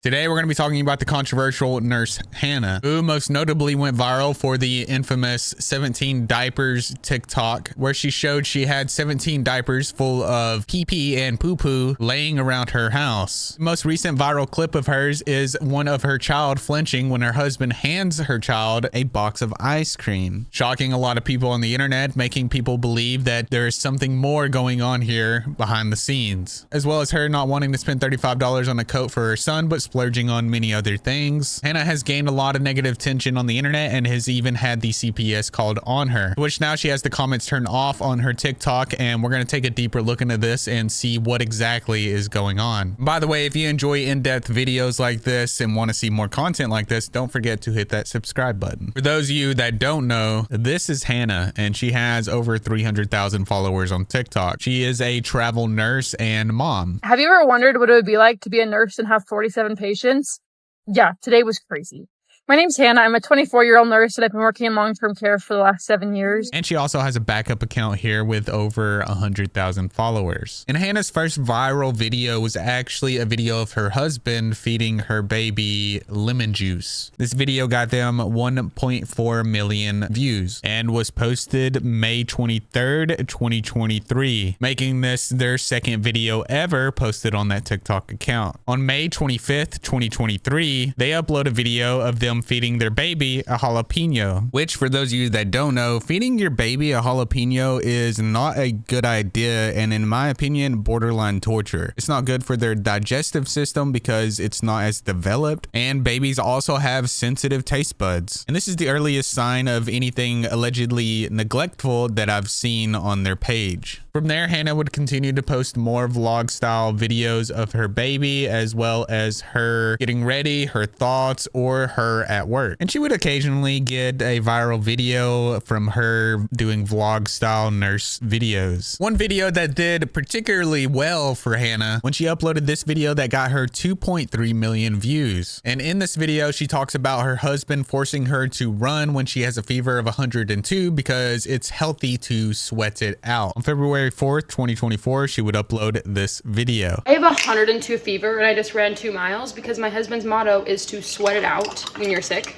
Today, we're going to be talking about the controversial nurse Hannah, who most notably went viral for the infamous 17 diapers TikTok, where she showed she had 17 diapers full of pee-pee and poo-poo laying around her house. The most recent viral clip of hers is one of her child flinching when her husband hands her child a box of ice cream, shocking a lot of people on the internet, making people believe that there is something more going on here behind the scenes, as well as her not wanting to spend $35 on a coat for her son, but splurging on many other things. Hannah has gained a lot of negative attention on the internet and has even had the CPS called on her, which now she has the comments turned off on her TikTok, and we're going to take a deeper look into this and see what exactly is going on. By the way, if you enjoy in-depth videos like this and want to see more content like this, don't forget to hit that subscribe button. For those of you that don't know, this is Hannah, and she has over 300,000 followers on TikTok. She is a travel nurse and mom. Have you ever wondered what it would be like to be a nurse and have 47 patients? Yeah, today was crazy. My name's Hannah. I'm a 24-year-old nurse and I've been working in long-term care for the last 7 years. And she also has a backup account here with over 100,000 followers. And Hannah's first viral video was actually a video of her husband feeding her baby lemon juice. This video got them 1.4 million views and was posted May 23rd, 2023, making this their second video ever posted on that TikTok account. On May 25th, 2023, they upload a video of them feeding their baby a jalapeno, which, for those of you that don't know, feeding your baby a jalapeno is not a good idea, and in my opinion, borderline torture. It's not good for their digestive system because it's not as developed, and babies also have sensitive taste buds. And this is the earliest sign of anything allegedly neglectful that I've seen on their page. From there, Hannah would continue to post more vlog style videos of her baby, as well as her getting ready, her thoughts, or her at work. And she would occasionally get a viral video from her doing vlog style nurse videos. One video that did particularly well for Hannah when she uploaded this video that got her 2.3 million views. And in this video, she talks about her husband forcing her to run when she has a fever of 102 because it's healthy to sweat it out. On February 4th, 2024, she would upload this video. I have 102 fever and I just ran 2 miles because my husband's motto is to sweat it out when you're sick.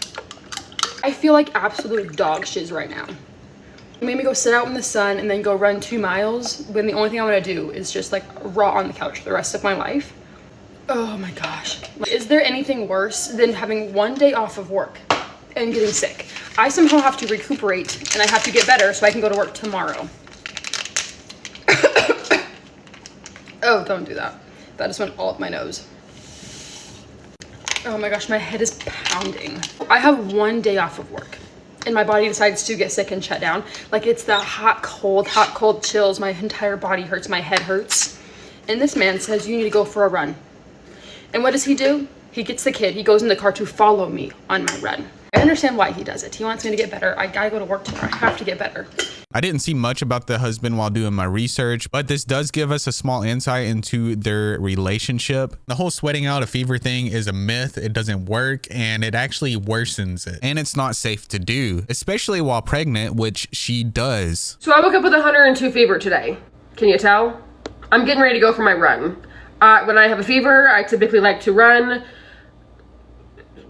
I feel like absolute dog shiz right now. It made me go sit out in the sun and then go run 2 miles when the only thing I want to do is just like rot on the couch for the rest of my life. Oh my gosh. Is there anything worse than having 1 day off of work and getting sick? I somehow have to recuperate and I have to get better so I can go to work tomorrow. Oh, don't do that. That just went all up my nose. Oh my gosh, my head is pounding. I have 1 day off of work and my body decides to get sick and shut down. Like, it's the hot, cold chills. My entire body hurts, my head hurts. And this man says, you need to go for a run. And what does he do? He gets the kid, he goes in the car to follow me on my run. I understand why he does it. He wants me to get better. I gotta go to work tomorrow. I have to get better. I didn't see much about the husband while doing my research, but this does give us a small insight into their relationship. The whole sweating out a fever thing is a myth. It doesn't work, and it actually worsens it. And it's not safe to do, especially while pregnant, which she does. So I woke up with 102 fever today. Can you tell? I'm getting ready to go for my run. When I have a fever, I typically like to run.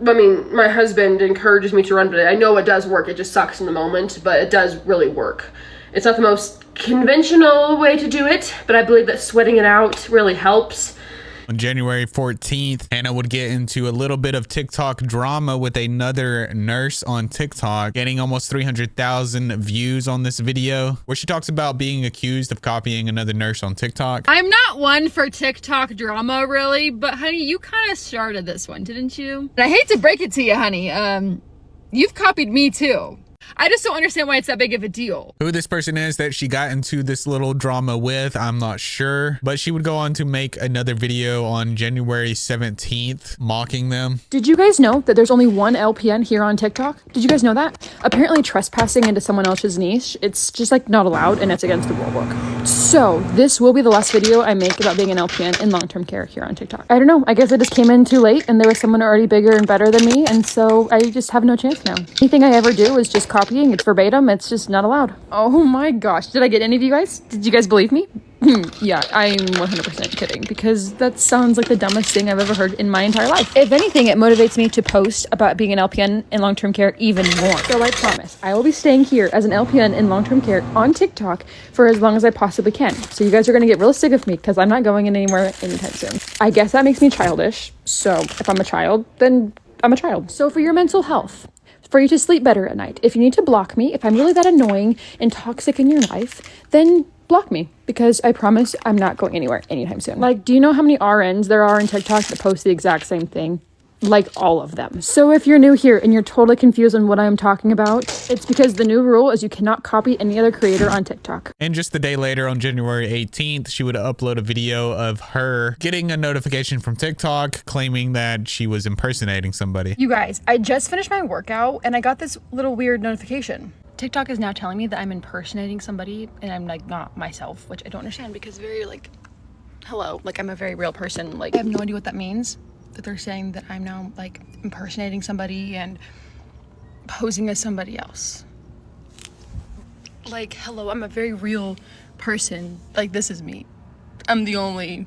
I mean, my husband encourages me to run, but I know it does work. It just sucks in the moment, but it does really work. It's not the most conventional way to do it, but I believe that sweating it out really helps. On January 14th, Hannah would get into a little bit of TikTok drama with another nurse on TikTok, getting almost 300,000 views on this video, where she talks about being accused of copying another nurse on TikTok. I'm not one for TikTok drama, really, but honey, you kind of started this one, didn't you? And I hate to break it to you, honey. You've copied me too. I just don't understand why it's that big of a deal. Who this person is that she got into this little drama with, I'm not sure, but she would go on to make another video on January 17th mocking them. Did you guys know that there's only one LPN here on TikTok? Did you guys know that? Apparently trespassing into someone else's niche, it's just like not allowed and it's against the rule book. So this will be the last video I make about being an LPN in long-term care here on TikTok. I don't know, I guess I just came in too late and there was someone already bigger and better than me, and so I just have no chance now. Anything I ever do is just copying. It's verbatim. It's just not allowed. Oh my gosh. Did I get any of you guys? Did you guys believe me? Yeah, I'm 100% kidding because that sounds like the dumbest thing I've ever heard in my entire life. If anything, it motivates me to post about being an LPN in long-term care even more. So I promise I will be staying here as an LPN in long-term care on TikTok for as long as I possibly can. So you guys are going to get real sick of me because I'm not going anywhere anytime soon. I guess that makes me childish. So if I'm a child, then I'm a child. So for your mental health, for you to sleep better at night, if you need to block me, if I'm really that annoying and toxic in your life, then block me because I promise I'm not going anywhere anytime soon. Like, do you know how many RNs there are in TikTok that post the exact same thing? Like all of them. So if you're new here and you're totally confused on what I'm talking about, it's because the new rule is you cannot copy any other creator on TikTok. And just the day later, on January 18th, she would upload a video of her getting a notification from TikTok claiming that she was impersonating somebody. You guys, I just finished my workout and I got this little weird notification. TikTok is now telling me that I'm impersonating somebody and I'm like not myself, which I don't understand because very like, hello, like I'm a very real person. Like I have no idea what that means. That they're saying that I'm now like impersonating somebody and posing as somebody else. Like, hello, I'm a very real person. Like this is me. I'm the only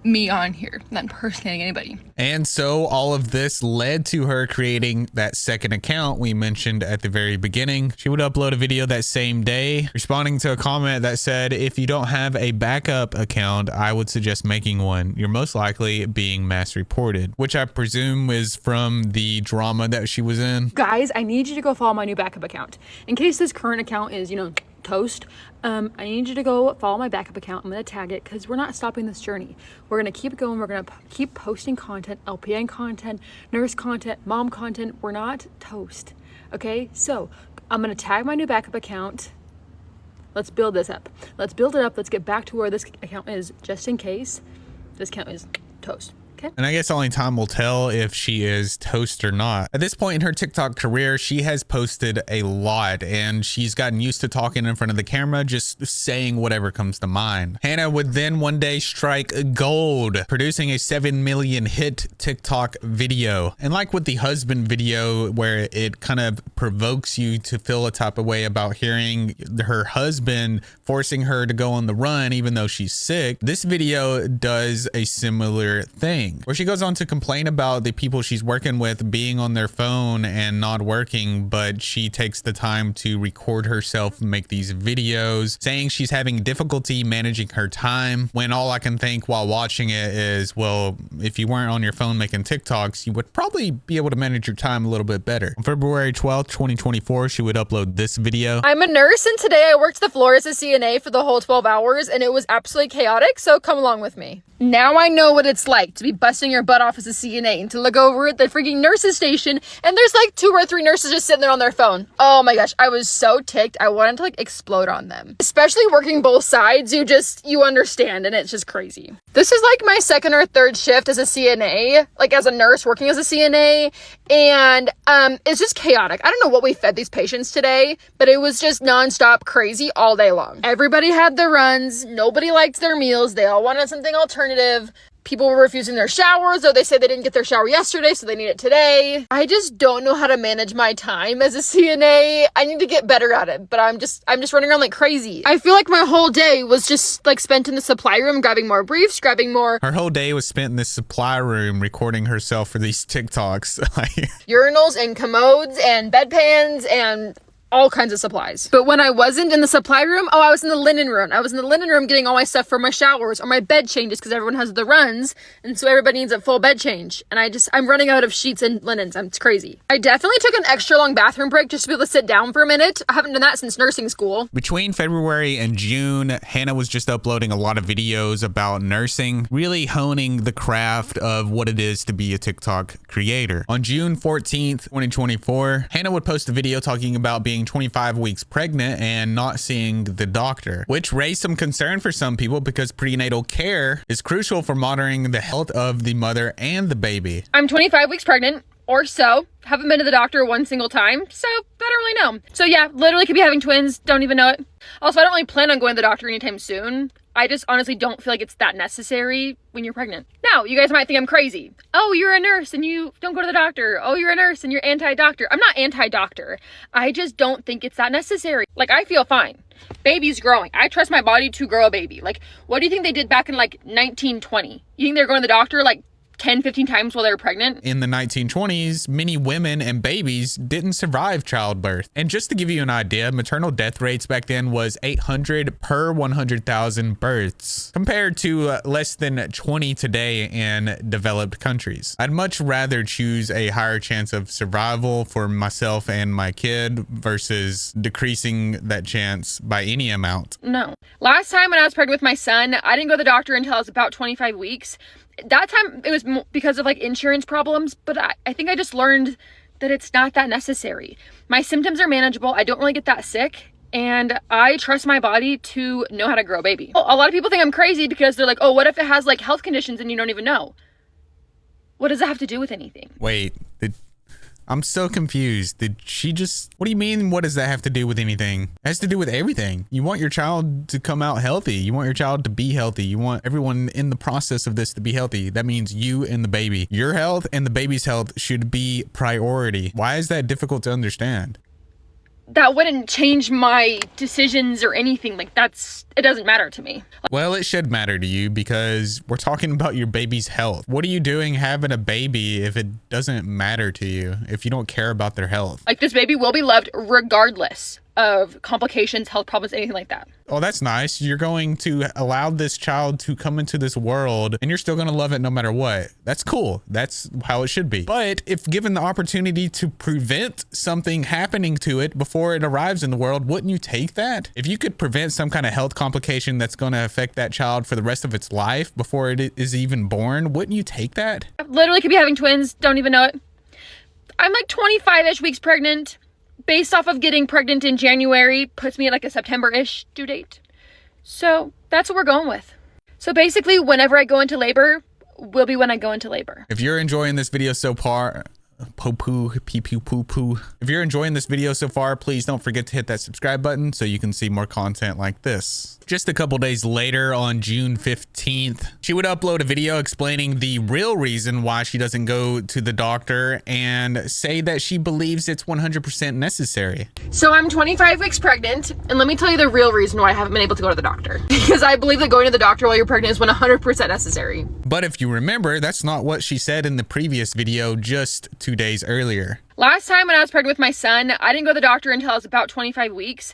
me on here, not impersonating anybody. And so all of this led to her creating that second account we mentioned at the very beginning. She would upload a video that same day, responding to a comment that said, if you don't have a backup account, I would suggest making one. You're most likely being mass reported, which I presume is from the drama that she was in. Guys, I need you to go follow my new backup account. In case this current account is, toast, I need you to go follow my backup account. I'm going to tag it because we're not stopping this journey. We're going to keep going. We're going to keep posting content, LPN content, nurse content, mom content. We're not toast. Okay, so I'm going to tag my new backup account. Let's build this up. Let's build it up. Let's get back to where this account is just in case this account is toast. Okay. And I guess only time will tell if she is toast or not. At this point in her TikTok career, she has posted a lot and she's gotten used to talking in front of the camera, just saying whatever comes to mind. Hannah would then one day strike gold, producing a 7 million hit TikTok video. And like with the husband video, where it kind of provokes you to feel a type of way about hearing her husband forcing her to go on the run, even though she's sick, this video does a similar thing, where she goes on to complain about the people she's working with being on their phone and not working, but she takes the time to record herself make these videos, saying she's having difficulty managing her time, when all I can think while watching it is, well, if you weren't on your phone making TikToks, you would probably be able to manage your time a little bit better. On February 12th, 2024, she would upload this video. I'm a nurse and today I worked the floor as a CNA for the whole 12 hours and it was absolutely chaotic, so come along with me. Now I know what it's like to be busting your butt off as a CNA and to look over at the freaking nurses station and there's like 2 or 3 nurses just sitting there on their phone. Oh my gosh, I was so ticked. I wanted to like explode on them. Especially working both sides, you understand, and it's just crazy. This is like my 2nd or 3rd shift as a CNA, like as a nurse working as a CNA, and it's just chaotic. I don't know what we fed these patients today, but it was just nonstop crazy all day long. Everybody had their runs, nobody liked their meals, they all wanted something alternative. People were refusing their showers, or they say they didn't get their shower yesterday, so they need it today. I just don't know how to manage my time as a CNA. I need to get better at it, but I'm just running around like crazy. I feel like my whole day was just like spent in the supply room, grabbing more briefs, grabbing more. Her whole day was spent in this supply room recording herself for these TikToks. Urinals and commodes and bedpans and all kinds of supplies. But when I wasn't in the supply room, I was in the linen room. I was in the linen room getting all my stuff for my showers or my bed changes because everyone has the runs. And so everybody needs a full bed change. And I'm running out of sheets and linens. It's crazy. I definitely took an extra long bathroom break just to be able to sit down for a minute. I haven't done that since nursing school. Between February and June, Hannah was just uploading a lot of videos about nursing, really honing the craft of what it is to be a TikTok creator. On June 14th, 2024, Hannah would post a video talking about being 25 weeks pregnant and not seeing the doctor, which raised some concern for some people because prenatal care is crucial for monitoring the health of the mother and the baby. I'm 25 weeks pregnant or so. Haven't been to the doctor one single time, so I don't really know. So yeah, literally could be having twins, don't even know it. Also, I don't really plan on going to the doctor anytime soon. I just honestly don't feel like it's that necessary when you're pregnant. Now, you guys might think I'm crazy. Oh, you're a nurse and you don't go to the doctor. Oh, you're a nurse and you're anti-doctor. I'm not anti-doctor. I just don't think it's that necessary. Like, I feel fine. Baby's growing. I trust my body to grow a baby. Like, what do you think they did back in like 1920? You think they're going to the doctor like 10, 15 times while they were pregnant? In the 1920s, many women and babies didn't survive childbirth. And just to give you an idea, maternal death rates back then was 800 per 100,000 births, compared to less than 20 today in developed countries. I'd much rather choose a higher chance of survival for myself and my kid versus decreasing that chance by any amount. No. Last time when I was pregnant with my son, I didn't go to the doctor until I was about 25 weeks. That time it was because of like insurance problems, but I think I just learned that it's not that necessary. My symptoms are manageable. I don't really get that sick, and I trust my body to know how to grow a baby. A lot of people think I'm crazy because they're like, oh, what if it has like health conditions and you don't even know? What does that have to do with anything? Wait, I'm so confused. Did she just, what do you mean? What does that have to do with anything? It has to do with everything. You want your child to come out healthy. You want your child to be healthy. You want everyone in the process of this to be healthy. That means you and the baby. Your health and the baby's health should be priority. Why is that difficult to understand? That wouldn't change my decisions or anything. Like, it doesn't matter to me. Well, it should matter to you because we're talking about your baby's health. What are you doing having a baby if it doesn't matter to you, if you don't care about their health? Like, this baby will be loved regardless of complications, health problems, anything like that. Oh, that's nice. You're going to allow this child to come into this world and you're still going to love it no matter what. That's cool. That's how it should be. But if given the opportunity to prevent something happening to it before it arrives in the world, wouldn't you take that? If you could prevent some kind of health complication that's going to affect that child for the rest of its life before it is even born, wouldn't you take that? I literally could be having twins, don't even know it. I'm like 25-ish weeks pregnant. Based off of getting pregnant in January, puts me at like a September-ish due date. So that's what we're going with. So basically, whenever I go into labor, will be when I go into labor. If you're enjoying this video so far, if you're enjoying this video so far, please don't forget to hit that subscribe button so you can see more content like this. Just a couple days later, on June 15th, she would upload a video explaining the real reason why she doesn't go to the doctor and say that she believes it's 100% necessary. So I'm 25 weeks pregnant, and let me tell you the real reason why I haven't been able to go to the doctor. Because I believe that going to the doctor while you're pregnant is 100% necessary. But if you remember, that's not what she said in the previous video just 2 days earlier. Last time when I was pregnant with my son, I didn't go to the doctor until I was about 25 weeks.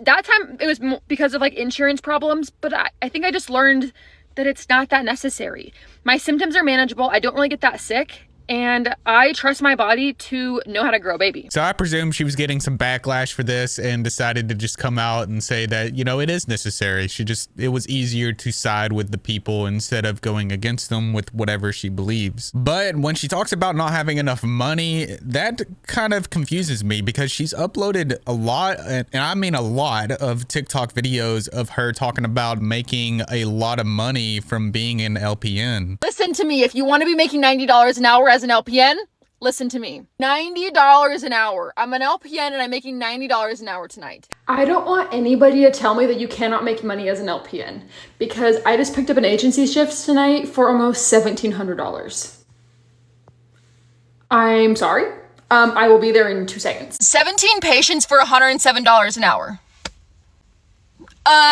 That time it was because of like insurance problems, but I think I just learned that it's not that necessary. My symptoms are manageable. I don't really get that sick. And I trust my body to know how to grow a baby. So I presume she was getting some backlash for this and decided to just come out and say that, you know, it is necessary. It was easier to side with the people instead of going against them with whatever she believes. But when she talks about not having enough money, that kind of confuses me because she's uploaded a lot, and I mean a lot, of TikTok videos of her talking about making a lot of money from being an LPN. Listen to me. If you want to be making $90 an hour as an LPN, listen to me. $90 an hour. I'm an LPN and I'm making $90 an hour tonight. I don't want anybody to tell me that you cannot make money as an LPN because I just picked up an agency shift tonight for almost $1,700. I'm sorry. I will be there in 2 seconds. 17 patients for $107 an hour.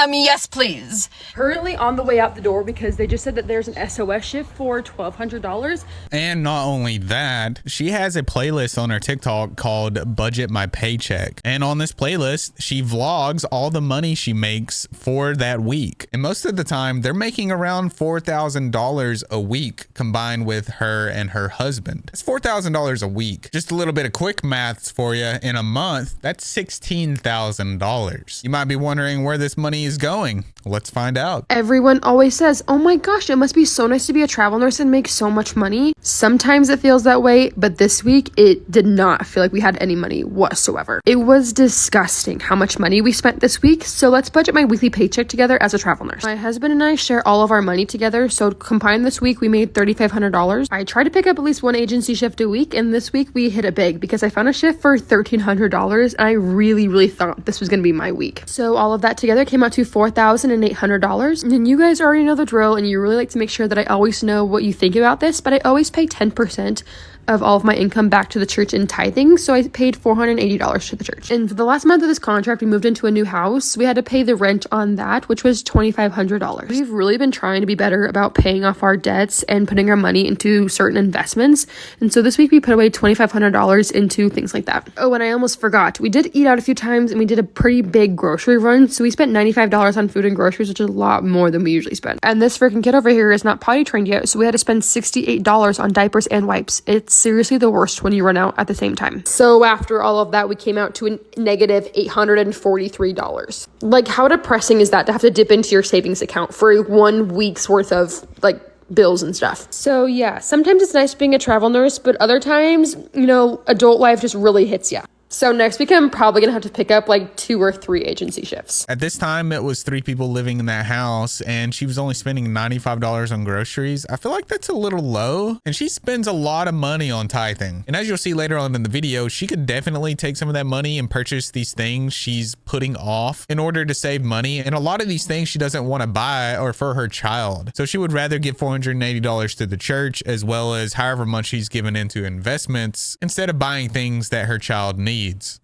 Yes, please. Currently on the way out the door because they just said that there's an SOS shift for $1,200. And not only that, she has a playlist on her TikTok called Budget My Paycheck. And on this playlist, she vlogs all the money she makes for that week. And most of the time, they're making around $4,000 a week combined with her and her husband. That's $4,000 a week. Just a little bit of quick maths for you. In a month, that's $16,000. You might be wondering where this money is going. Let's find out. Everyone always says, oh my gosh, it must be so nice to be a travel nurse and make so much money. Sometimes it feels that way, but this week it did not feel like we had any money whatsoever. It was disgusting how much money we spent this week, so let's budget my weekly paycheck together as a travel nurse. My husband and I share all of our money together, so combined this week we made $3,500. I try to pick up at least one agency shift a week, and this week we hit it big because I found a shift for $1,300, and I really thought this was going to be my week. So all of that together that came out to $4,800. And you guys already know the drill, and you really like to make sure that I always know what you think about this, but I always pay 10% of all of my income back to the church in tithing. So I paid $480 to the church. And for the last month of this contract, we moved into a new house. We had to pay the rent on that, which was $2,500. We've really been trying to be better about paying off our debts and putting our money into certain investments. And so this week we put away $2,500 into things like that. Oh, and I almost forgot. We did eat out a few times, and we did a pretty big grocery run. So we spent $95 on food and groceries, which is a lot more than we usually spend. And this freaking kid over here is not potty trained yet. So we had to spend $68 on diapers and wipes. It's seriously the worst when you run out at the same time. So after all of that, we came out to a negative $843. Like, how depressing is that to have to dip into your savings account for 1 week's worth of like bills and stuff? So yeah, sometimes it's nice being a travel nurse, but other times, you know, adult life just really hits ya. So next week, I'm probably going to have to pick up like 2 or 3 agency shifts. At this time, it was 3 people living in that house, and she was only spending $95 on groceries. I feel like that's a little low, and she spends a lot of money on tithing. And as you'll see later on in the video, she could definitely take some of that money and purchase these things she's putting off in order to save money. And a lot of these things she doesn't want to buy are for her child. So she would rather give $480 to the church, as well as however much she's given into investments, instead of buying things that her child needs.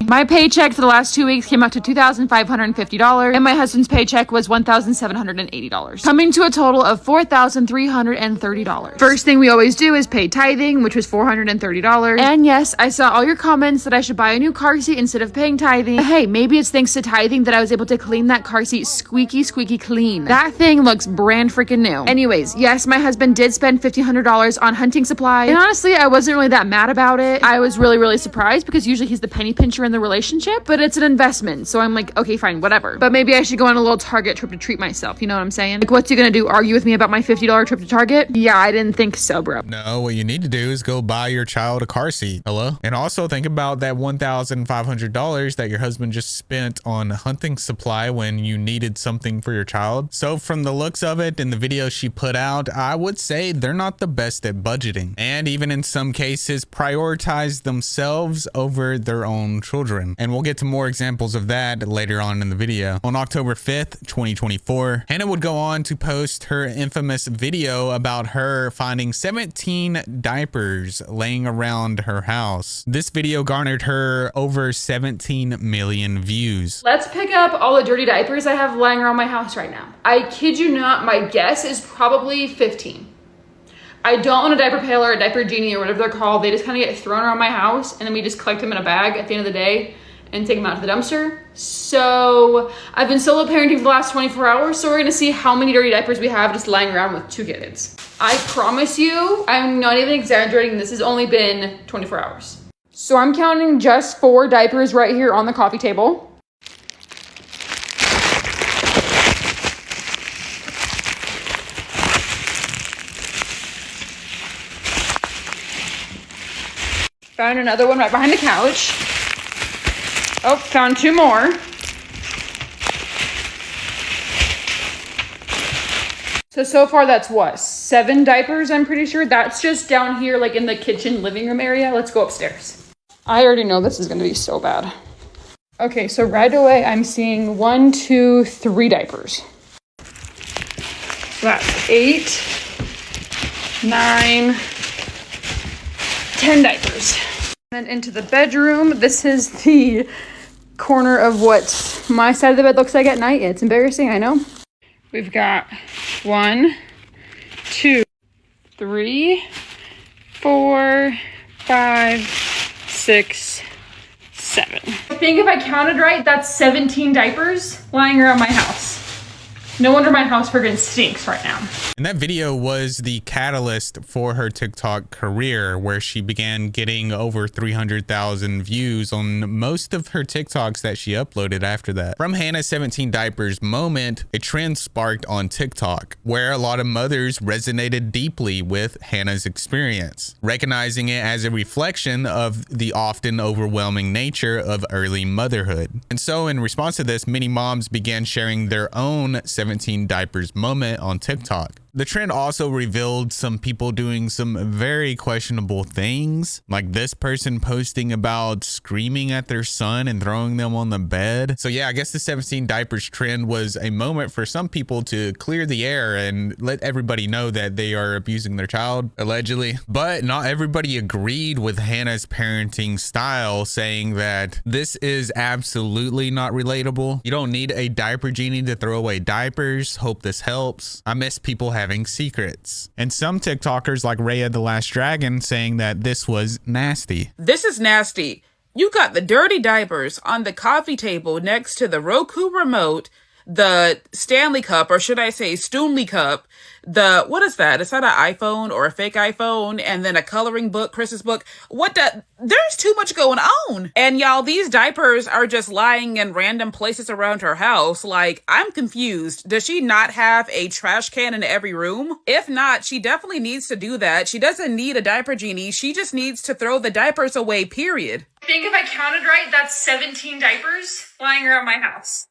My paycheck for the last 2 weeks came out to $2,550, and my husband's paycheck was $1,780, coming to a total of $4,330. First thing we always do is pay tithing, which was $430. And yes, I saw all your comments that I should buy a new car seat instead of paying tithing. But hey, maybe it's thanks to tithing that I was able to clean that car seat squeaky clean. That thing looks brand freaking new. Anyways, yes, my husband did spend $1,500 on hunting supplies, and honestly, I wasn't really that mad about it. I was really surprised because usually he's the penny pincher in the relationship, but it's an investment, so I'm like, okay, fine, whatever. But maybe I should go on a little Target trip to treat myself, you know what I'm saying? Like, what's he gonna do, argue with me about my $50 trip to Target? Yeah, I didn't think so, bro. No, what you need to do is go buy your child a car seat. Hello? And also think about that $1,500 that your husband just spent on hunting supply when you needed something for your child. So from the looks of it in the video she put out, I would say they're not the best at budgeting, and even in some cases prioritize themselves over their own children. And we'll get to more examples of that later on in the video. On October 5th, 2024, Hannah would go on to post her infamous video about her finding 17 diapers laying around her house. This video garnered her over 17 million views. Let's pick up all the dirty diapers I have lying around my house right now. I kid you not, my guess is probably 15. I don't want a diaper pail or a diaper genie or whatever they're called. They just kind of get thrown around my house, and then we just collect them in a bag at the end of the day and take them out to the dumpster. So I've been solo parenting for the last 24 hours, so we're gonna see how many dirty diapers we have just lying around with 2 kids. I promise you, I'm not even exaggerating, this has only been 24 hours. So I'm counting just 4 diapers right here on the coffee table. Found another one right behind the couch. Oh, found 2 more. So far that's what? 7 diapers, I'm pretty sure. That's just down here, like in the kitchen living room area. Let's go upstairs. I already know this is gonna be so bad. Okay, so right away I'm seeing 1, 2, 3 diapers. So that's 8, 9, 10 diapers. Then into the bedroom. This is the corner of what my side of the bed looks like at night. It's embarrassing, I know. We've got 1, 2, 3, 4, 5, 6, 7. I think if I counted right, that's 17 diapers lying around my house. No wonder my house friggin' stinks right now. And that video was the catalyst for her TikTok career, where she began getting over 300,000 views on most of her TikToks that she uploaded after that. From Hannah's 17 diapers moment, a trend sparked on TikTok, where a lot of mothers resonated deeply with Hannah's experience, recognizing it as a reflection of the often overwhelming nature of early motherhood. And so in response to this, many moms began sharing their own 17 diapers moment on TikTok. The trend also revealed some people doing some very questionable things, like this person posting about screaming at their son and throwing them on the bed. So yeah, I guess the 17 diapers trend was a moment for some people to clear the air and let everybody know that they are abusing their child, allegedly. But not everybody agreed with Hannah's parenting style, saying that this is absolutely not relatable. You don't need a diaper genie to throw away diapers. Hope this helps. I miss people having secrets. And some TikTokers like Raya the Last Dragon saying that this was nasty. This is nasty. You got the dirty diapers on the coffee table next to the Roku remote, the Stanley Cup, or should I say Stoonley Cup, what is that? Is that an iPhone or a fake iPhone? And then a coloring book, Chris's book. There's too much going on. And y'all, these diapers are just lying in random places around her house. Like, I'm confused. Does she not have a trash can in every room? If not, she definitely needs to do that. She doesn't need a diaper genie. She just needs to throw the diapers away, period. I think if I counted right, that's 17 diapers lying around my house.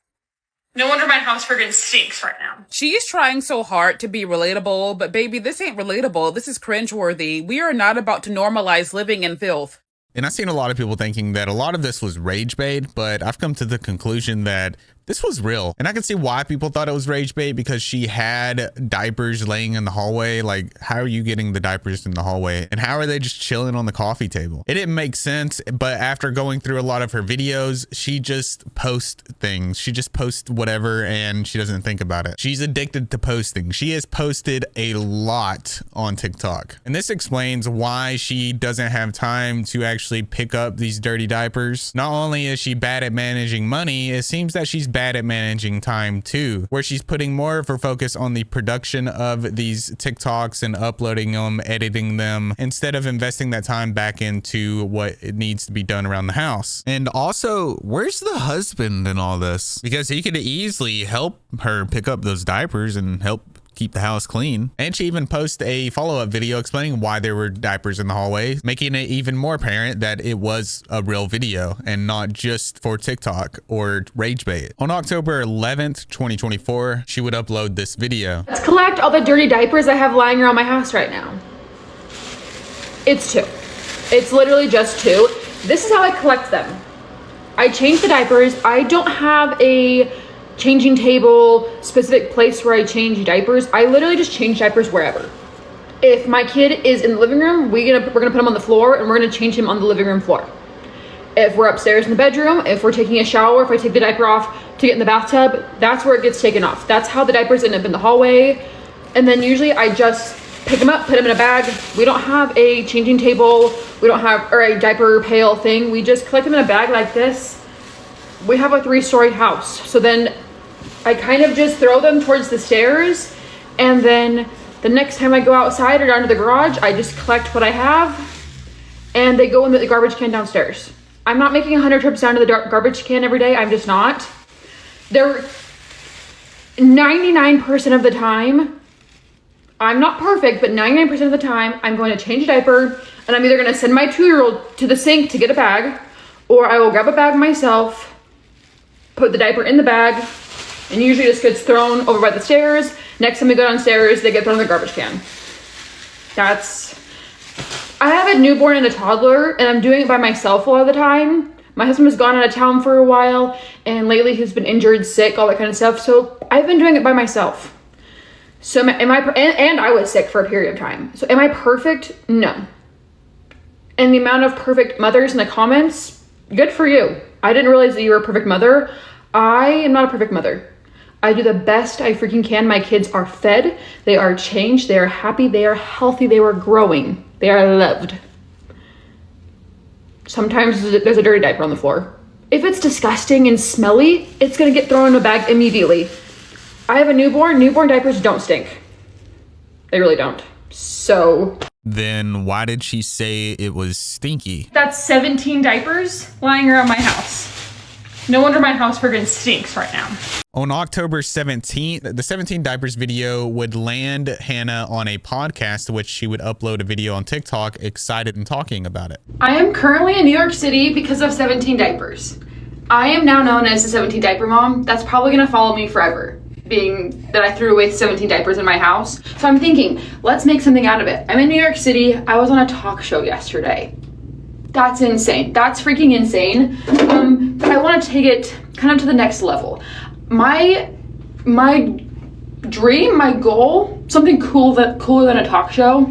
No wonder my house friggin' stinks right now. She's trying so hard to be relatable, but baby, this ain't relatable. This is cringeworthy. We are not about to normalize living in filth. And I've seen a lot of people thinking that a lot of this was rage bait, but I've come to the conclusion that this was real. And I can see why people thought it was rage bait, because she had diapers laying in the hallway. Like, how are you getting the diapers in the hallway? And how are they just chilling on the coffee table? It didn't make sense, but after going through a lot of her videos, she just posts things. She just posts whatever and she doesn't think about it. She's addicted to posting. She has posted a lot on TikTok. And this explains why she doesn't have time to actually pick up these dirty diapers. Not only is she bad at managing money, it seems that she's bad at managing time too, where she's putting more of her focus on the production of these TikToks and uploading them, editing them, instead of investing that time back into what it needs to be done around the house. And also, where's the husband in all this? Because he could easily help her pick up those diapers and help keep the house clean. And she even posted a follow-up video explaining why there were diapers in the hallway, making it even more apparent that it was a real video and not just for TikTok or rage bait. On October 11th, 2024, she would upload this video. Let's collect all the dirty diapers I have lying around my house right now. It's 2. It's literally just 2. This is how I collect them. I change the diapers. I don't have a changing table, specific place where I change diapers. I literally just change diapers wherever. If my kid is in the living room, we're gonna put him on the floor and we're gonna change him on the living room floor. If we're upstairs in the bedroom, if we're taking a shower, if I take the diaper off to get in the bathtub, that's where it gets taken off. That's how the diapers end up in the hallway. And then usually I just pick them up, put them in a bag. We don't have a changing table. We don't have, or a diaper pail thing. We just collect them in a bag like this. We have a 3-story house. So then I kind of just throw them towards the stairs. And then the next time I go outside or down to the garage, I just collect what I have and they go in the garbage can downstairs. I'm not making 100 trips down to the garbage can every day. I'm just not. They're 99% of the time, I'm not perfect, but 99% of the time, I'm going to change a diaper and I'm either going to send my 2-year-old to the sink to get a bag, or I will grab a bag myself, put the diaper in the bag, and usually just gets thrown over by the stairs. Next time we go downstairs, they get thrown in the garbage can. I have a newborn and a toddler, and I'm doing it by myself a lot of the time. My husband has gone out of town for a while, and lately he's been injured, sick, all that kind of stuff. So I've been doing it by myself. So and I was sick for a period of time. So am I perfect? No. And the amount of perfect mothers in the comments, good for you. I didn't realize that you were a perfect mother. I am not a perfect mother. I do the best I freaking can. My kids are fed, they are changed, they are happy, they are healthy, they are growing, they are loved. Sometimes there's a dirty diaper on the floor. If it's disgusting and smelly, it's gonna get thrown in a bag immediately. I have a newborn. Newborn diapers don't stink. They really don't. So then why did she say it was stinky? that's 17 diapers lying around my house. No wonder my house friggin' stinks right now. On October 17th, the 17 diapers video would land Hannah on a podcast, to which she would upload a video on TikTok, excited and talking about it. I am currently in New York City because of 17 diapers. I am now known as the 17 diaper mom. That's probably gonna follow me forever being that I threw away 17 diapers in my house. So I'm thinking, let's make something out of it. I'm in New York City. I was on a talk show yesterday. That's insane. That's freaking insane. But I want to take it kind of to the next level. My dream, my goal, something cooler than a talk show,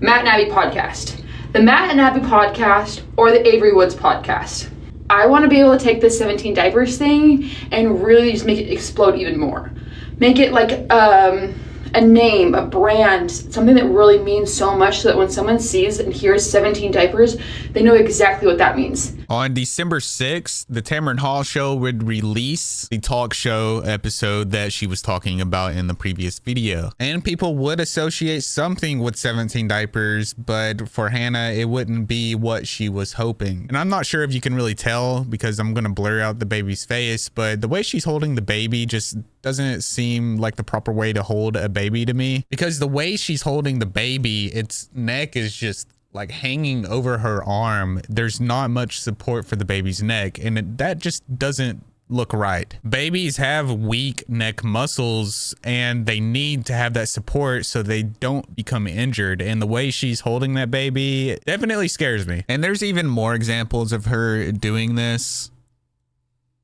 Matt and Abby podcast. The Matt and Abby podcast or the Avery Woods podcast. I want to be able to take this 17 diapers thing and really just make it explode even more. Make it like a name, a brand, something that really means so much so that when someone sees and hears 17 diapers, they know exactly what that means. On December 6th, the Tamron Hall Show would release the talk show episode that she was talking about in the previous video. And people would associate something with 17 diapers, but for Hannah, it wouldn't be what she was hoping. And I'm not sure if you can really tell because I'm going to blur out the baby's face, but the way she's holding the baby just doesn't seem like the proper way to hold a baby to me. Because the way she's holding the baby, its neck is just like hanging over her arm. There's not much support for the baby's neck, and that just doesn't look right. Babies have weak neck muscles and they need to have that support so they don't become injured, and the way she's holding that baby definitely scares me. And there's even more examples of her doing this.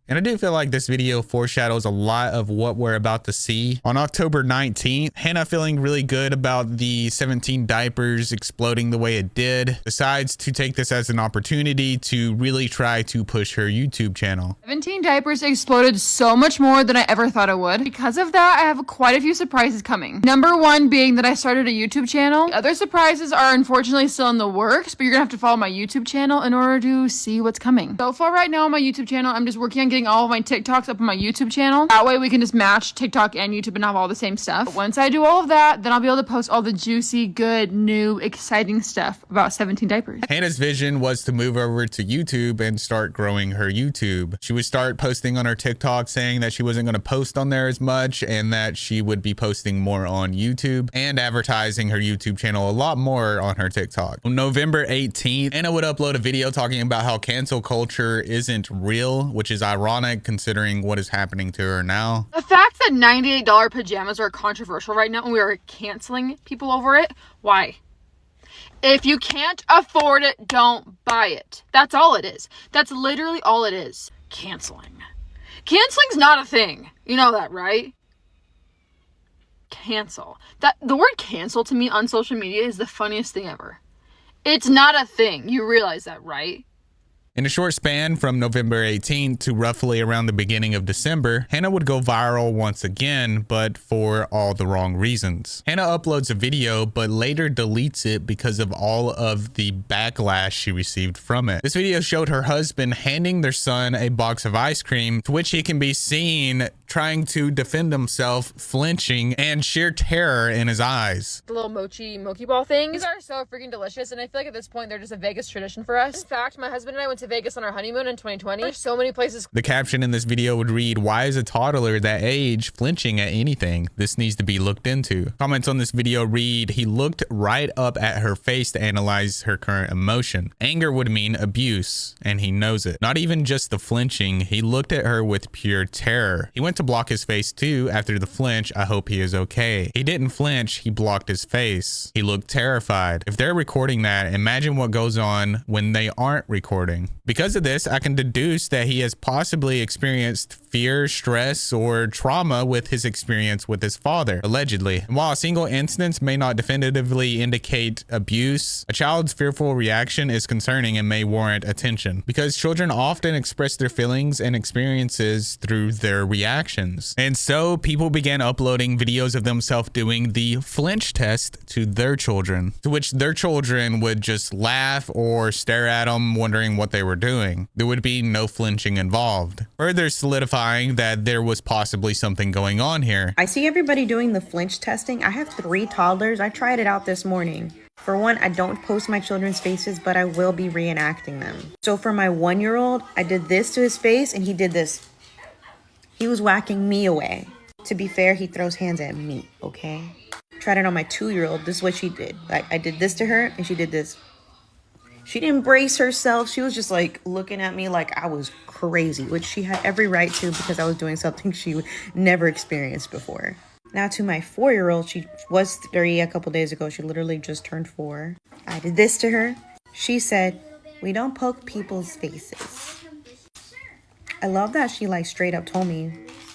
And I do feel like this video foreshadows a lot of what we're about to see. On October 19th, Hannah, feeling really good about the 17 diapers exploding the way it did, decides to take this as an opportunity to really try to push her YouTube channel. 17 diapers exploded so much more than I ever thought it would. Because of that, I have quite a few surprises coming. Number one being that I started a YouTube channel. The other surprises are unfortunately still in the works, but you're gonna have to follow my YouTube channel in order to see what's coming. So far right now on my YouTube channel, I'm just working on getting all of my TikToks up on my YouTube channel. That way we can just match TikTok and YouTube and have all the same stuff. But once I do all of that, then I'll be able to post all the juicy, good, new, exciting stuff about 17 diapers. Hannah's vision was to move over to YouTube and start growing her YouTube. She would start posting on her TikTok saying that she wasn't going to post on there as much and that she would be posting more on YouTube and advertising her YouTube channel a lot more on her TikTok. On November 18th, Hannah would upload a video talking about how cancel culture isn't real, which is ironic considering what is happening to her now. The fact that $98 pajamas are controversial right now and we are canceling people over it, why? If you can't afford it, don't buy it. That's all it is. That's literally all it is. Canceling. Canceling's not a thing. You know that, right? Cancel. The word cancel to me on social media is the funniest thing ever. It's not a thing. You realize that, right? In a short span from November 18th to roughly around the beginning of December, Hannah would go viral once again, but for all the wrong reasons. Hannah uploads a video, but later deletes it because of all of the backlash she received from it. This video showed her husband handing their son a box of ice cream, to which he can be seen trying to defend himself, flinching, and sheer terror in his eyes. The little mochi ball things. These are so freaking delicious, and I feel like at this point they're just a Vegas tradition for us. In fact, my husband and I went to Vegas on our honeymoon in 2020. There's so many places. The caption in this video would read, "Why is a toddler that age flinching at anything? This needs to be looked into." Comments on this video read, "He looked right up at her face to analyze her current emotion. Anger would mean abuse, and he knows it. Not even just the flinching, he looked at her with pure terror. He went to block his face too after the flinch. I hope he is okay. He didn't flinch, he blocked his face. He looked terrified. If they're recording that, imagine what goes on when they aren't recording." Because of this, I can deduce that he has possibly experienced fear, stress, or trauma with his experience with his father, allegedly. And while a single instance may not definitively indicate abuse, a child's fearful reaction is concerning and may warrant attention, because children often express their feelings and experiences through their reactions. And so people began uploading videos of themselves doing the flinch test to their children, to which their children would just laugh or stare at them, wondering what they were doing. There would be no flinching involved, further solidifying that there was possibly something going on here. I see everybody doing the flinch testing. I have 3 toddlers. I tried it out this morning. For one, I don't post my children's faces, but I will be reenacting them. So for my 1-year-old, I did this to his face and he did this. He was whacking me away. To be fair, he throws hands at me, okay? Tried it on my 2-year-old. This is what she did. Like, I did this to her and she did this. She didn't brace herself. She was just like looking at me like I was crazy, which she had every right to because I was doing something she never experienced before. Now to my 4-year-old, she was 3 a couple days ago. She literally just turned 4. I did this to her. She said, "We don't poke people's faces." I love that she like straight up told me,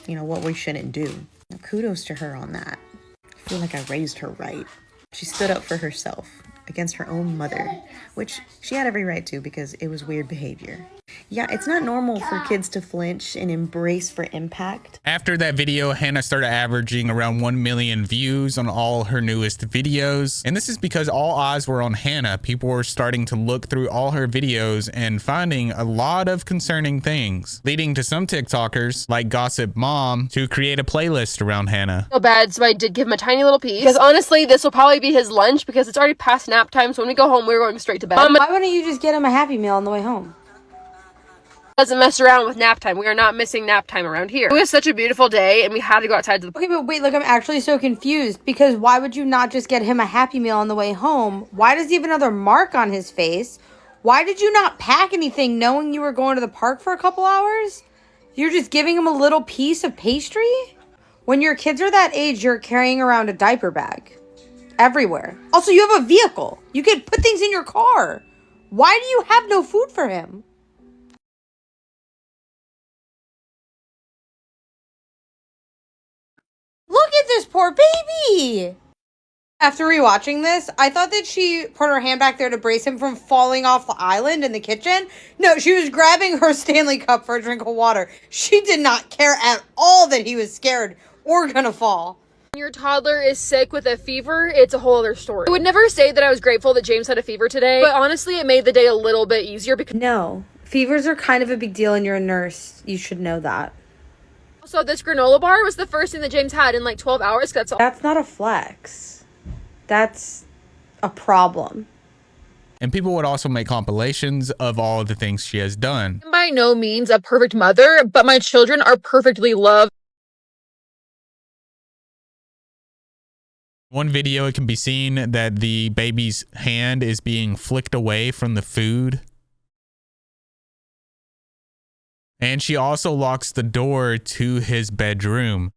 what we shouldn't do. Now, kudos to her on that. I feel like I raised her right. She stood up for herself against her own mother, which she had every right to because it was weird behavior. Yeah, it's not normal for kids to flinch and embrace for impact. After that video, Hannah started averaging around 1 million views on all her newest videos. And this is because all eyes were on Hannah. People were starting to look through all her videos and finding a lot of concerning things, leading to some TikTokers like Gossip Mom to create a playlist around Hannah. So bad, so I did give him a tiny little piece. Because honestly, this will probably be his lunch because it's already past nap time. So when we go home, we're going straight to bed. Why wouldn't you just get him a Happy Meal on the way home? Doesn't mess around with nap time. We are not missing nap time around here. It was such a beautiful day and we had to go outside to the Okay, but wait, look, I'm actually so confused because why would you not just get him a Happy Meal on the way home? Why does he have another mark on his face? Why did you not pack anything knowing you were going to the park for a couple hours? You're just giving him a little piece of pastry? When your kids are that age, you're carrying around a diaper bag everywhere. Also, you have a vehicle. You could put things in your car. Why do you have no food for him? Look at this poor baby! After rewatching this, I thought that she put her hand back there to brace him from falling off the island in the kitchen. No, she was grabbing her Stanley cup for a drink of water. She did not care at all that he was scared or gonna fall. When your toddler is sick with a fever, it's a whole other story. I would never say that I was grateful that James had a fever today, but honestly, it made the day a little bit easier because No, fevers are kind of a big deal and you're a nurse. You should know that. also this granola bar was the first thing that James had in like 12 hours. That's all. That's not a flex. That's a problem. And people would also make compilations of all of the things she has done. I'm by no means a perfect mother, but my children are perfectly loved. One video, it can be seen that the baby's hand is being flicked away from the food. And she also locks the door to his bedroom,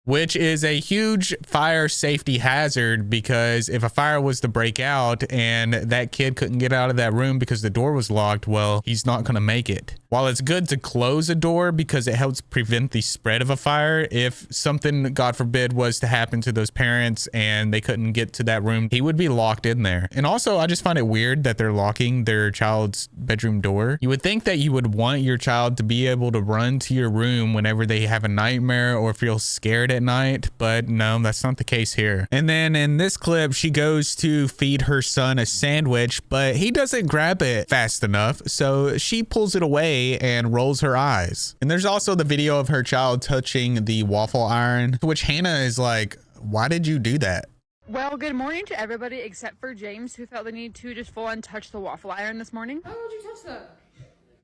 which is a huge fire safety hazard because if a fire was to break out and that kid couldn't get out of that room because the door was locked, well, he's not going to make it. While it's good to close a door because it helps prevent the spread of a fire, if something, God forbid, was to happen to those parents and they couldn't get to that room, he would be locked in there. And also, I just find it weird that they're locking their child's bedroom door. You would think that you would want your child to be able to run to your room whenever they have a nightmare or feel scared at night, but no, that's not the case here. And then in this clip, she goes to feed her son a sandwich, but he doesn't grab it fast enough, so she pulls it away and rolls her eyes. And there's also the video of her child touching the waffle iron, which Hannah is like, why did you do that? Well, good morning to everybody except for James, who felt the need to just full on touch the waffle iron this morning. Why would you touch that?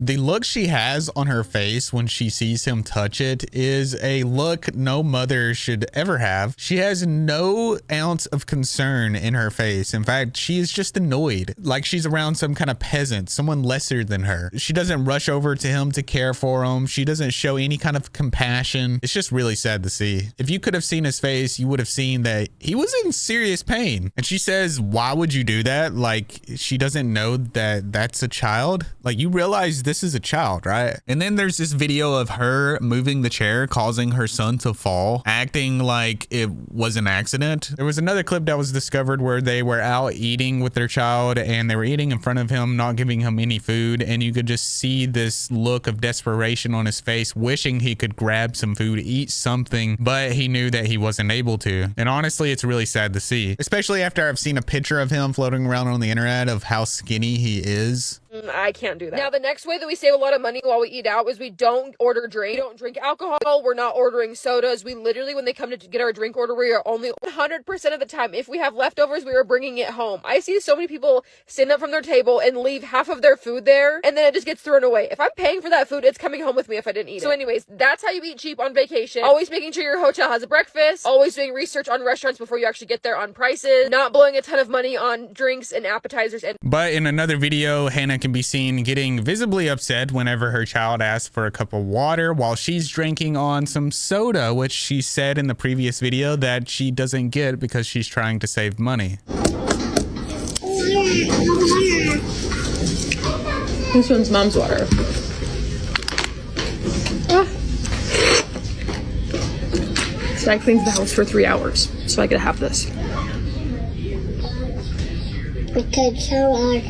The look she has on her face when she sees him touch it is a look no mother should ever have. She has no ounce of concern in her face. In fact, she is just annoyed, like she's around some kind of peasant, someone lesser than her. She doesn't rush over to him to care for him. She doesn't show any kind of compassion. It's just really sad to see. If you could have seen his face, you would have seen that he was in serious pain. And she says, why would you do that? Like, she doesn't know that that's a child. Like, you realize this is a child, right? And then there's this video of her moving the chair, causing her son to fall, acting like it was an accident. There was another clip that was discovered where they were out eating with their child and they were eating in front of him, not giving him any food. And you could just see this look of desperation on his face, wishing he could grab some food, eat something, but he knew that he wasn't able to. And honestly, it's really sad to see, especially after I've seen a picture of him floating around on the internet of how skinny he is. I can't do that. Now, the next way that we save a lot of money while we eat out is we don't order drink. We don't drink alcohol. We're not ordering sodas. We literally, when they come to get our drink order, we are only 100% of the time. If we have leftovers, we are bringing it home. I see so many people stand up from their table and leave half of their food there, and then it just gets thrown away. If I'm paying for that food, it's coming home with me if I didn't eat it. So anyways, that's how you eat cheap on vacation. Always making sure your hotel has a breakfast. Always doing research on restaurants before you actually get there on prices. Not blowing a ton of money on drinks and appetizers. But in another video, Hannah can be seen getting visibly upset whenever her child asks for a cup of water while she's drinking on some soda, which she said in the previous video that she doesn't get because she's trying to save money. This one's mom's water. So I cleaned the house for 3 hours, so I could have this. Because so hard.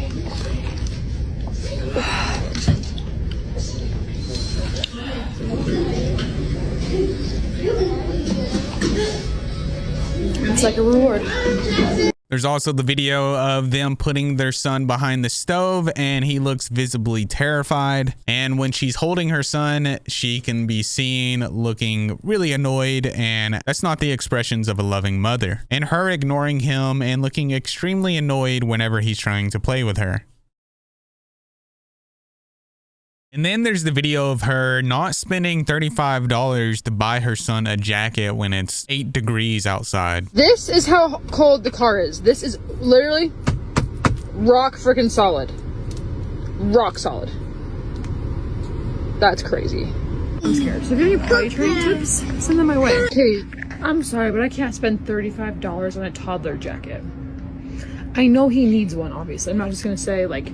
It's like a reward. There's also the video of them putting their son behind the stove, and he looks visibly terrified. And when she's holding her son, she can be seen looking really annoyed, and that's not the expressions of a loving mother. And her ignoring him and looking extremely annoyed whenever he's trying to play with her. And then there's the video of her not spending $35 to buy her son a jacket when it's 8 degrees outside. This is how cold the car is. This is literally rock freaking solid. Rock solid. That's crazy. I'm scared. So if you have any potty training tips, send them my way. Okay, I'm sorry, but I can't spend $35 on a toddler jacket. I know he needs one, obviously. I'm not just gonna say, like,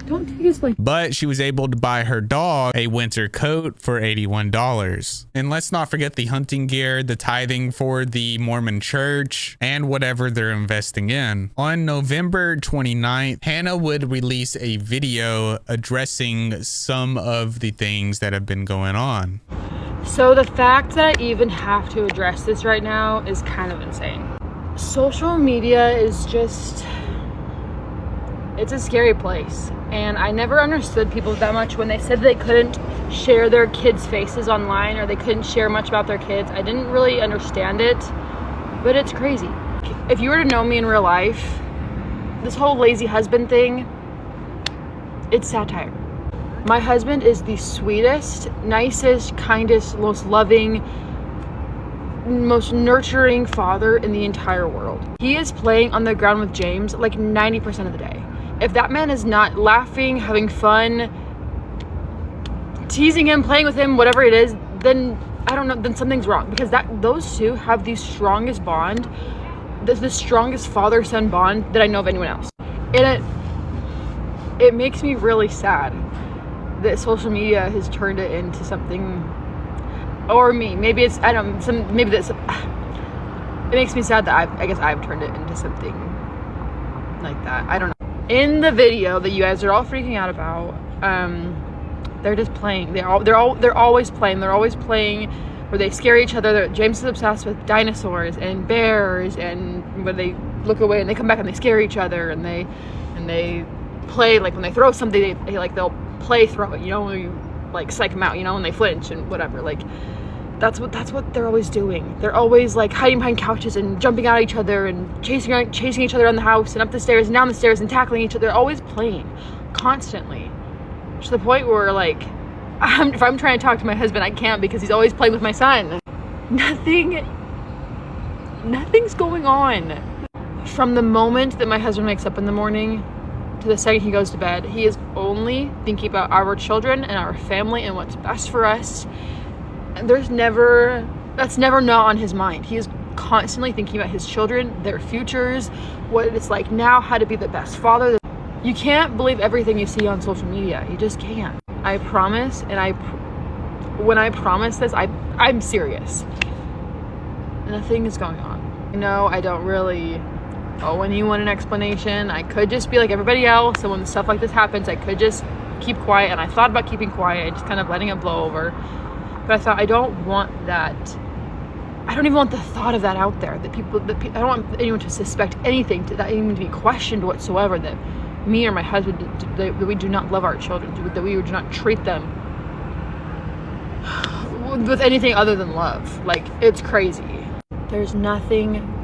don't take his blanket. But she was able to buy her dog a winter coat for $81. And let's not forget the hunting gear, the tithing for the Mormon church, and whatever they're investing in. On November 29th, Hannah would release a video addressing some of the things that have been going on. So the fact that I even have to address this right now is kind of insane. Social media is just, it's a scary place. And I never understood people that much when they said they couldn't share their kids' faces online or they couldn't share much about their kids. I didn't really understand it, but it's crazy. If you were to know me in real life, this whole lazy husband thing, it's satire. My husband is the sweetest, nicest, kindest, most loving, most nurturing father in the entire world. He is playing on the ground with James like 90% of the day. If that man is not laughing, having fun, teasing him, playing with him, whatever it is, then I don't know, then something's wrong, because those two have the strongest bond, the strongest father-son bond that I know of anyone else. And it makes me really sad that social media has turned it into something, or me, maybe it's, I don't know, maybe that's, it makes me sad that I guess I've turned it into something like that. I don't know. In the video that you guys are all freaking out about, they're just playing. They're always playing. They're always playing where they scare each other. James is obsessed with dinosaurs and bears, and when they look away and they come back and they scare each other, and they play, like when they throw something, they'll play throw it, you know, you like psych them out, you know, and they flinch and whatever. Like that's what they're always doing. They're always like hiding behind couches and jumping at each other and chasing each other around the house and up the stairs and down the stairs and tackling each other. They're always playing constantly, to the point where, like, if I'm trying to talk to my husband, I can't, because he's always playing with my son. Nothing's going on. From the moment that my husband wakes up in the morning to the second he goes to bed, he is only thinking about our children and our family and what's best for us. And that's never not on his mind. He is constantly thinking about his children, their futures, what it's like now, how to be the best father. You can't believe everything you see on social media. You just can't. I promise, and when I promise this, I'm serious. Nothing is going on. No, I don't really owe anyone an explanation. I could just be like everybody else, and when stuff like this happens, I could just keep quiet. And I thought about keeping quiet, just kind of letting it blow over. But I thought, I don't want that. I don't even want the thought of that out there. I don't want anyone to suspect anything, that even to be questioned whatsoever. That me or my husband, that we do not love our children, that we do not treat them with anything other than love. Like, it's crazy. There's nothing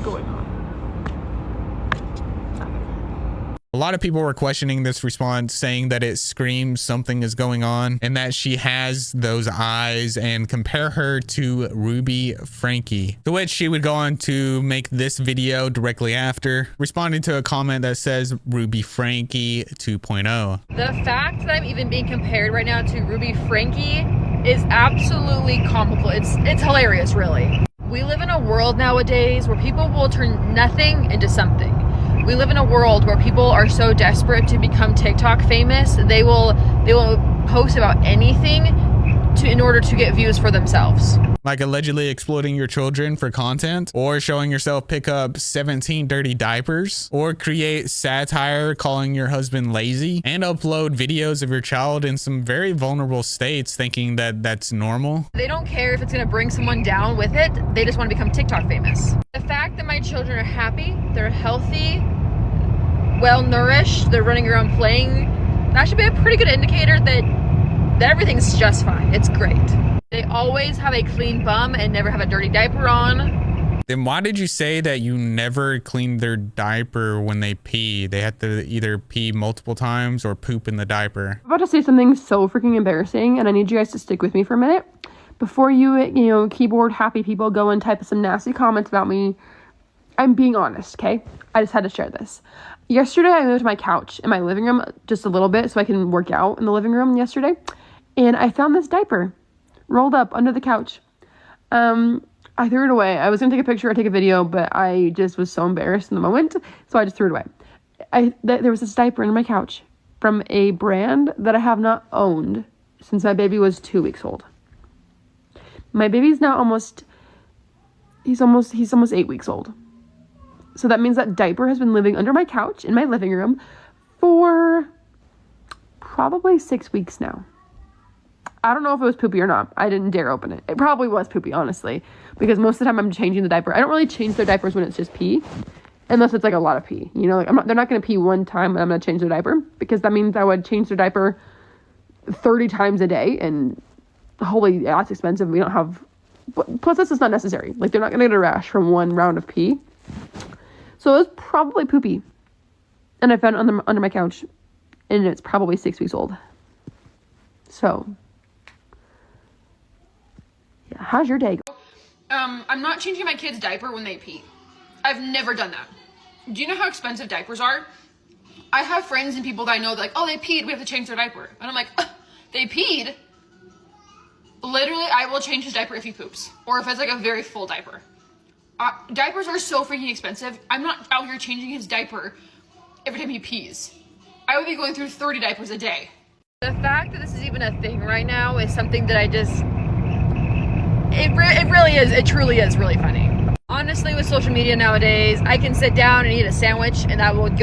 going on. A lot of people were questioning this response, saying that it screams something is going on and that she has those eyes, and compare her to Ruby Franke. To which she would go on to make this video directly after, responding to a comment that says Ruby Franke 2.0. The fact that I'm even being compared right now to Ruby Franke is absolutely comical. It's hilarious, really. We live in a world nowadays where people will turn nothing into something. We live in a world where people are so desperate to become TikTok famous, they will post about anything in order to get views for themselves. Like allegedly exploiting your children for content, or showing yourself pick up 17 dirty diapers, or create satire calling your husband lazy, and upload videos of your child in some very vulnerable states thinking that that's normal. They don't care if it's gonna bring someone down with it, they just wanna become TikTok famous. The fact that my children are happy, they're healthy, well nourished, they're running around playing, that should be a pretty good indicator that everything's just fine. It's great. They always have a clean bum and never have a dirty diaper on. Then why did you say that you never cleaned their diaper when they pee? They had to either pee multiple times or poop in the diaper. I'm about to say something so freaking embarrassing, and I need you guys to stick with me for a minute. Before you keyboard happy people go and type some nasty comments about me, I'm being honest, okay? I just had to share this. Yesterday, I moved my couch in my living room just a little bit so I can work out in the living room yesterday. And I found this diaper rolled up under the couch. I threw it away. I was going to take a picture or take a video, but I just was so embarrassed in the moment. So I just threw it away. There was this diaper under my couch from a brand that I have not owned since my baby was 2 weeks old. My baby's now almost 8 weeks old. So that means that diaper has been living under my couch in my living room for probably 6 weeks now. I don't know if it was poopy or not. I didn't dare open it. It probably was poopy, honestly, because most of the time I'm changing the diaper. I don't really change their diapers when it's just pee, unless it's like a lot of pee. You know, like they're not going to pee one time and I'm going to change their diaper, because that means I would change their diaper 30 times a day, and holy, that's expensive. We don't have, plus this is not necessary. Like, they're not going to get a rash from one round of pee. So it was probably poopy. And I found it under my couch, and it's probably 6 weeks old. So, yeah, how's your day? I'm not changing my kids' diaper when they pee. I've never done that. Do you know how expensive diapers are? I have friends and people that I know that like, oh, they peed, we have to change their diaper. And I'm like, they peed? Literally, I will change his diaper if he poops. Or if it's like a very full diaper. Diapers are so freaking expensive. I'm not out here changing his diaper every time he pees. I would be going through 30 diapers a day. The fact that this is even a thing right now is something that I just, it really is, it truly is really funny. Honestly, with social media nowadays, I can sit down and eat a sandwich and that would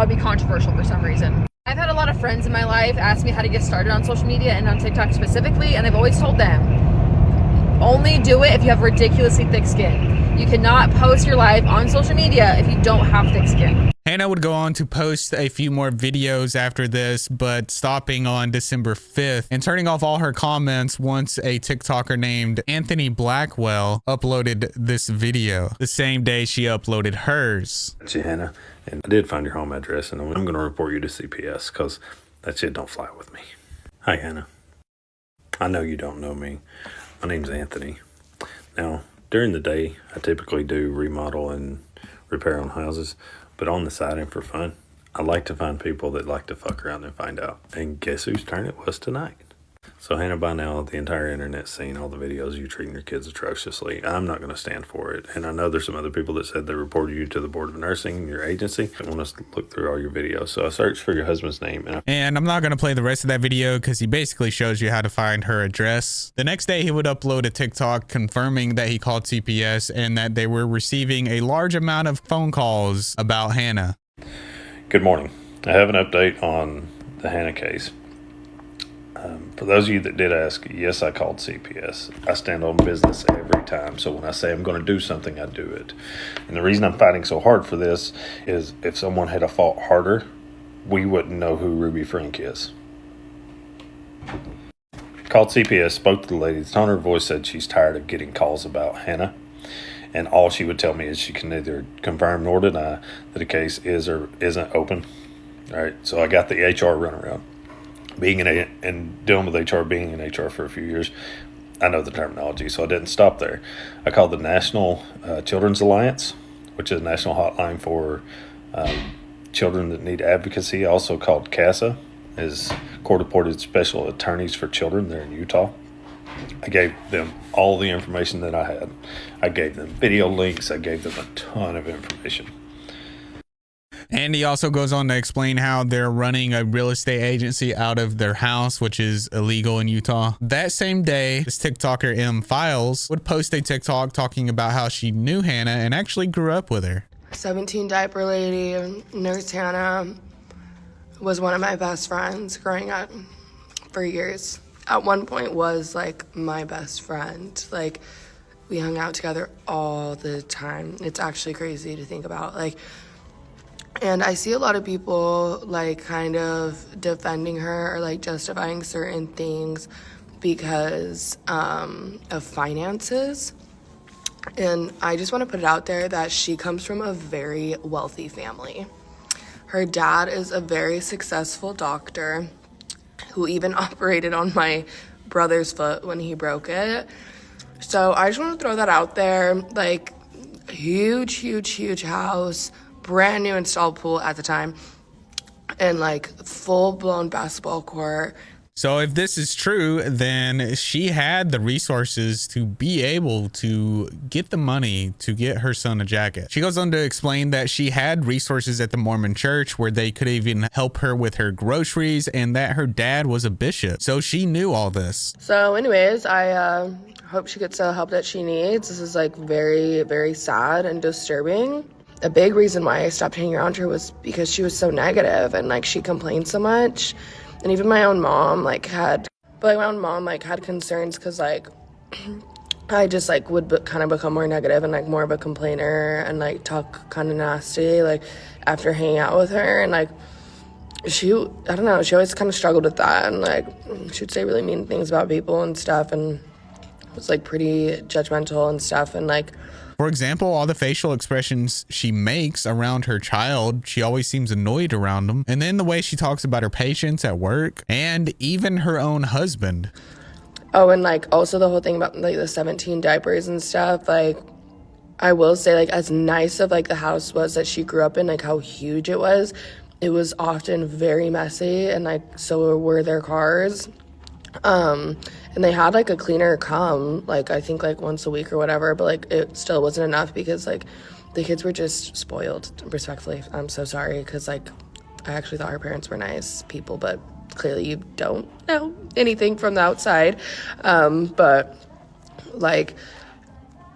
be controversial for some reason. I've had a lot of friends in my life ask me how to get started on social media and on TikTok specifically, and I've always told them, only do it if you have ridiculously thick skin. You cannot post your life on social media if you don't have thick skin. Hannah would go on to post a few more videos after this, but stopping on December 5th and turning off all her comments once a TikToker named Anthony Blackwell uploaded this video. The same day she uploaded hers. That's you, Hannah. And I did find your home address, and I'm going to report you to CPS because that shit don't fly with me. Hi, Hannah. I know you don't know me. My name's Anthony. Now, during the day, I typically do remodel and repair on houses, but on the side and for fun, I like to find people that like to fuck around and find out. And guess whose turn it was tonight? So Hannah, by now, the entire internet's seen all the videos you treating your kids atrociously. I'm not going to stand for it. And I know there's some other people that said they reported you to the Board of Nursing, your agency. I want us to look through all your videos. So I searched for your husband's name. And I'm not going to play the rest of that video because he basically shows you how to find her address. The next day, he would upload a TikTok confirming that he called CPS and that they were receiving a large amount of phone calls about Hannah. Good morning. I have an update on the Hannah case. For those of you that did ask, yes, I called CPS. I stand on business every time. So when I say I'm going to do something, I do it. And the reason I'm fighting so hard for this is if someone had fought harder, we wouldn't know who Ruby Frank is. Called CPS, spoke to the lady. The tone of her voice said she's tired of getting calls about Hannah. And all she would tell me is she can neither confirm nor deny that a case is or isn't open. All right, so I got the HR runaround. Being and dealing with HR, being in HR for a few years, I know the terminology, so I didn't stop there. I called the National Children's Alliance, which is a national hotline for children that need advocacy. I also called CASA, is Court-Appointed Special Attorneys for Children. They're in Utah. I gave them all the information that I had. I gave them video links. I gave them a ton of information. And he also goes on to explain how they're running a real estate agency out of their house, which is illegal in Utah. That same day, this TikToker M Files would post a TikTok talking about how she knew Hannah and actually grew up with her. 17 diaper lady, Nurse Hannah, was one of my best friends growing up for years. At one point was like my best friend. Like, we hung out together all the time. It's actually crazy to think about. Like, and I see a lot of people like kind of defending her or like justifying certain things because of finances. And I just want to put it out there that she comes from a very wealthy family. Her dad is a very successful doctor who even operated on my brother's foot when he broke it. So I just want to throw that out there. Like, huge house, brand new installed pool at the time, and like full-blown basketball court. So if this is true, then she had the resources to be able to get the money to get her son a jacket. She goes on to explain that she had resources at the Mormon church where they could even help her with her groceries, and that her dad was a bishop. So she knew all this. So anyways, I hope she gets the help that she needs. This is like very sad and disturbing. A big reason why I stopped hanging around her was because she was so negative and like she complained so much. And even my own mom had concerns because like I just like would kind of become more negative and like more of a complainer and like talk kind of nasty like after hanging out with her. And like she always kind of struggled with that, and like she would say really mean things about people and stuff, and was like pretty judgmental and stuff. And like, for example, all the facial expressions she makes around her child, she always seems annoyed around them. And then the way she talks about her patients at work and even her own husband. Oh, and like also the whole thing about like the 17 diapers and stuff. Like, I will say, like, as nice of like the house was that she grew up in, like how huge it was often very messy, and like so were their cars. And they had like a cleaner come, like I think like once a week or whatever, but like it still wasn't enough because like the kids were just spoiled, respectfully. I'm so sorry, because like I actually thought her parents were nice people, but clearly you don't know anything from the outside. But like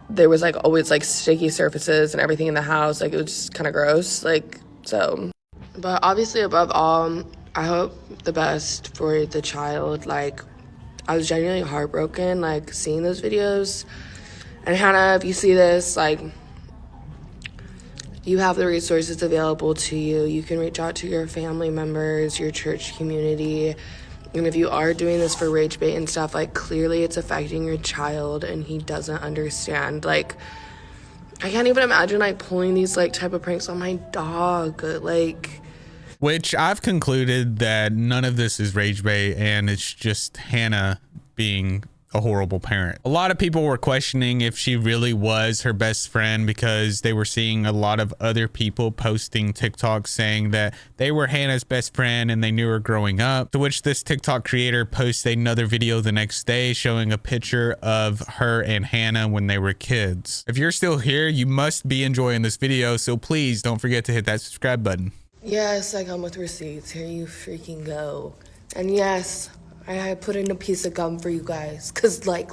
there was like always like sticky surfaces and everything in the house, like it was just kind of gross, like, so. But obviously above all, I hope the best for the child. Like, I was genuinely heartbroken, like, seeing those videos. And Hannah, if you see this, like, you have the resources available to you. You can reach out to your family members, your church community. And if you are doing this for rage bait and stuff, like, clearly it's affecting your child and he doesn't understand. Like, I can't even imagine, like, pulling these, like, type of pranks on my dog. Like, which I've concluded that none of this is rage bait and it's just Hannah being a horrible parent. A lot of people were questioning if she really was her best friend because they were seeing a lot of other people posting TikToks saying that they were Hannah's best friend and they knew her growing up, to which this TikTok creator posted another video the next day showing a picture of her and Hannah when they were kids. If you're still here, you must be enjoying this video, so please don't forget to hit that subscribe button. yes, I come with receipts. Here you freaking go. And yes, I put in a piece of gum for you guys, because like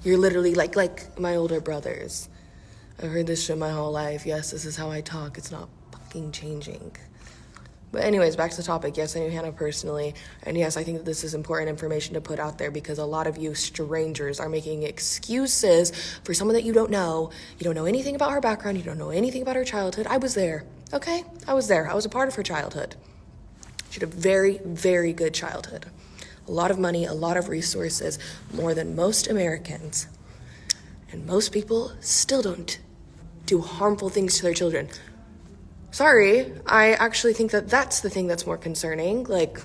you're literally like my older brothers. I've heard this shit my whole life. Yes, this is how I talk. It's not fucking changing. But anyways, back to the topic. Yes, I knew Hannah personally. And yes, I think that this is important information to put out there because a lot of you strangers are making excuses for someone that you don't know. You don't know anything about her background. You don't know anything about her childhood. I was there, okay? I was there. I was a part of her childhood. She had a very, very good childhood. A lot of money, a lot of resources, more than most Americans. And most people still don't do harmful things to their children. Sorry, I actually think that that's the thing that's more concerning. Like.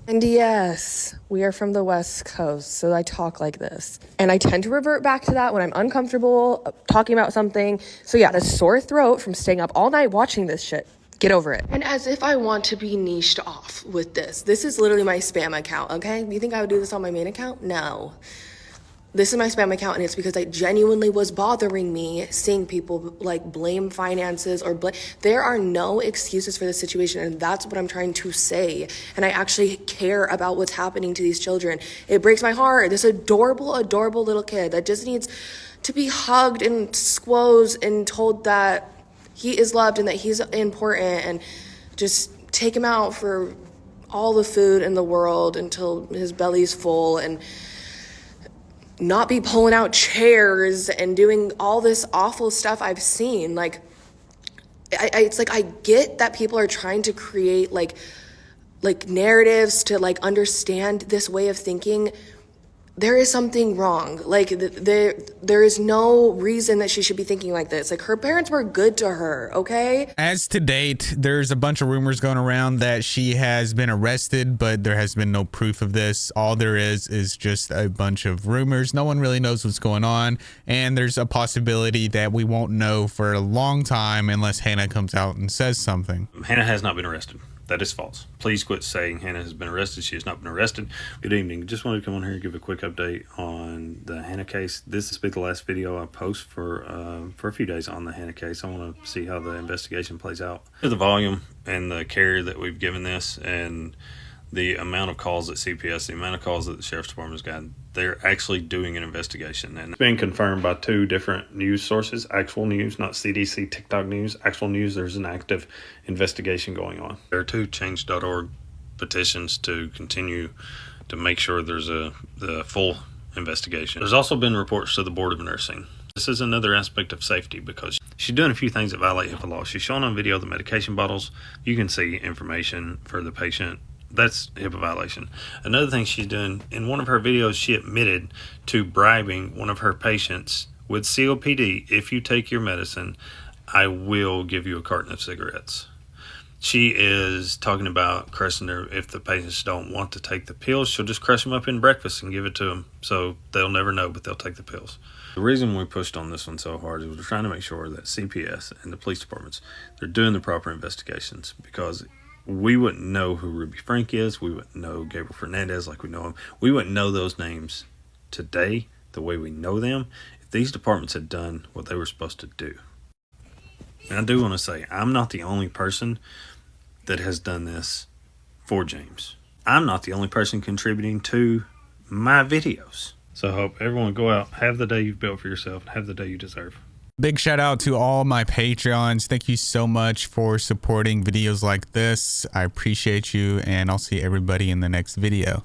And yes, we are from the West Coast, so I talk like this. And I tend to revert back to that when I'm uncomfortable talking about something. So yeah, the sore throat from staying up all night watching this shit. Get over it. And as if I want to be niched off with this. This is literally my spam account, okay? Do you think I would do this on my main account? No. This is my spam account, and it's because it genuinely was bothering me seeing people like blame finances or there are no excuses for this situation, and that's what I'm trying to say. And I actually care about what's happening to these children. It breaks my heart. This adorable, adorable little kid that just needs to be hugged and squozed and told that he is loved and that he's important, and just take him out for all the food in the world until his belly's full, and not be pulling out chairs and doing all this awful stuff I've seen. Like, it's like I get that people are trying to create like narratives to like understand this way of thinking. There is something wrong. Like, there is no reason that she should be thinking like this. Like, her parents were good to her, okay? As to date, there's a bunch of rumors going around that she has been arrested, but there has been no proof of this. All there is just a bunch of rumors. No one really knows what's going on, and there's a possibility that we won't know for a long time unless Hannah comes out and says something. Hannah has not been arrested. That is false. Please quit saying Hannah has been arrested. She has not been arrested. Good evening. Just wanted to come on here and give a quick update on the Hannah case. This will be the last video I post for a few days on the Hannah case. I want to see how the investigation plays out. The volume and the care that we've given this, and the amount of calls at CPS, the amount of calls that the Sheriff's Department's got, they're actually doing an investigation. And it's been confirmed by 2 different news sources, actual news, not CDC, TikTok news, actual news. There's an active investigation going on. There are 2 change.org petitions to continue to make sure there's the full investigation. There's also been reports to the Board of Nursing. This is another aspect of safety because she's doing a few things that violate HIPAA law. She's showing on video the medication bottles. You can see information for the patient. That's HIPAA violation. Another thing she's doing, in one of her videos, she admitted to bribing one of her patients with COPD. If you take your medicine, I will give you a carton of cigarettes. She is talking about crushing her. If the patients don't want to take the pills, she'll just crush them up in breakfast and give it to them. So they'll never know, but they'll take the pills. The reason we pushed on this one so hard is we're trying to make sure that CPS and the police departments, they're doing the proper investigations, because we wouldn't know who Ruby Frank is. We wouldn't know Gabriel Fernandez like we know him. We wouldn't know those names today the way we know them if these departments had done what they were supposed to do. And I do want to say, I'm not the only person that has done this for James. I'm not the only person contributing to my videos. So I hope everyone go out, have the day you've built for yourself, and have the day you deserve. Big shout out to all my Patreons. Thank you so much for supporting videos like this. I appreciate you, and I'll see everybody in the next video.